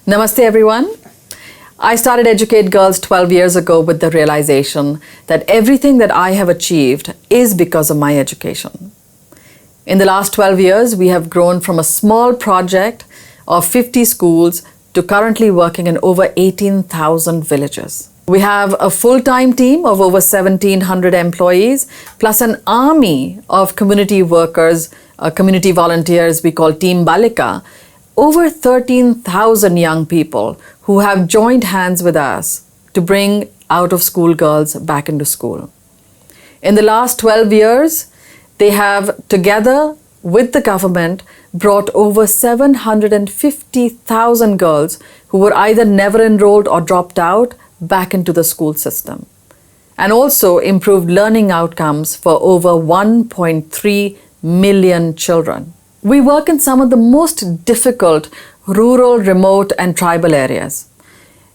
Namaste everyone. I started HundrED Girls 12 years ago with the realization that everything that I have achieved is because of my education. In the last 12 years, we have grown from a small project of 50 schools to currently working in over 18,000 villages. We have a full-time team of over 1,700 employees, plus an army of community workers, community volunteers we call Team Balika, over 13,000 young people who have joined hands with us to bring out-of-school girls back into school. In the last 12 years, they have, together with the government, brought over 750,000 girls who were either never enrolled or dropped out back into the school system, and also improved learning outcomes for over 1.3 million children. We work in some of the most difficult rural, remote, and tribal areas.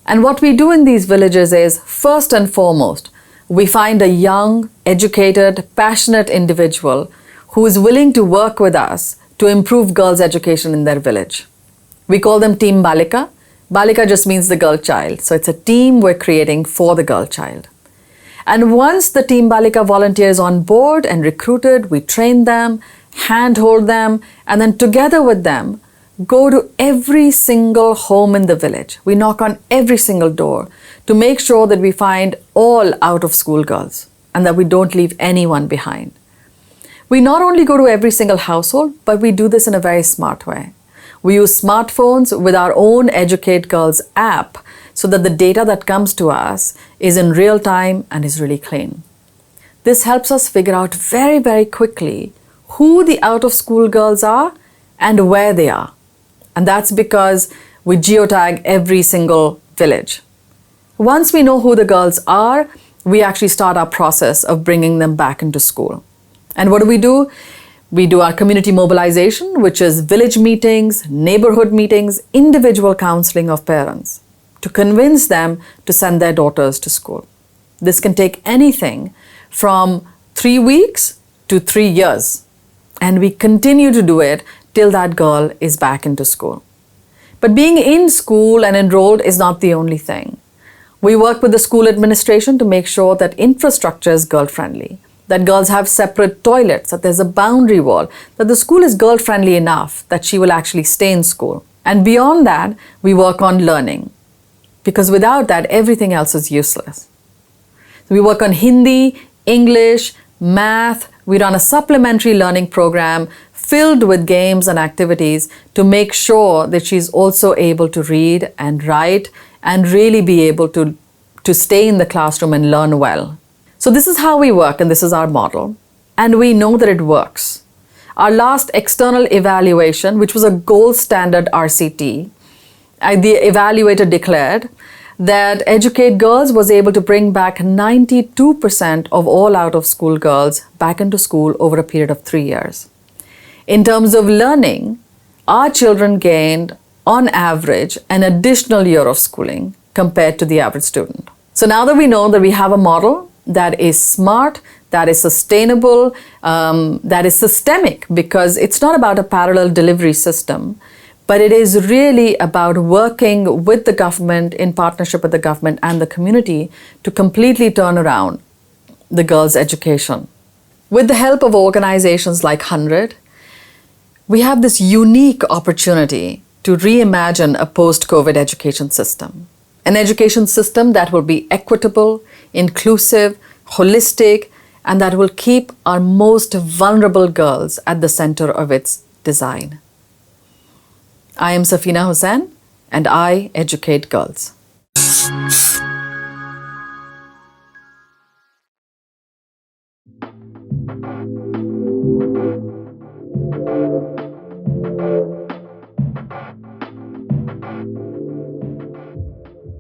And what we do in these villages is, first and foremost, we find a young, educated, passionate individual who is willing to work with us to improve girls' education in their village. We call them Team Balika. Balika just means the girl child. So it's a team we're creating for the girl child. And once the Team Balika volunteer is on board and recruited, we train them, handhold them, and then together with them, go to every single home in the village. We knock on every single door to make sure that we find all out-of-school girls and that we don't leave anyone behind. We not only go to every single household, but we do this in a very smart way. We use smartphones with our own HundrED Girls app so that the data that comes to us is in real time and is really clean. This helps us figure out very, very quickly who the out-of-school girls are and where they are. And that's because we geotag every single village. Once we know who the girls are, we actually start our process of bringing them back into school. And what do? We do our community mobilization, which is village meetings, neighborhood meetings, individual counseling of parents to convince them to send their daughters to school. This can take anything from 3 weeks to 3 years. And we continue to do it till that girl is back into school. But being in school and enrolled is not the only thing. We work with the school administration to make sure that infrastructure is girl-friendly, that girls have separate toilets, that there's a boundary wall, that the school is girl-friendly enough that she will actually stay in school. And beyond that, we work on learning, because without that, everything else is useless. So we work on Hindi, English, math. We run a supplementary learning program filled with games and activities to make sure that she's also able to read and write and really be able to stay in the classroom and learn well. So this is how we work, and this is our model. And we know that it works. Our last external evaluation, which was a gold standard RCT, the evaluator declared that HundrED Girls was able to bring back 92% of all out-of-school girls back into school over a period of 3 years. In terms of learning, our children gained, on average, an additional year of schooling compared to the average student. So now that we know that we have a model that is smart, that is sustainable, that is systemic, because it's not about a parallel delivery system, but it is really about working with the government, in partnership with the government and the community, to completely turn around the girls' education. With the help of organizations like HundrED, we have this unique opportunity to reimagine a post-COVID education system. An education system that will be equitable, inclusive, holistic, and that will keep our most vulnerable girls at the center of its design. I am Safina Hussain, and I educate girls.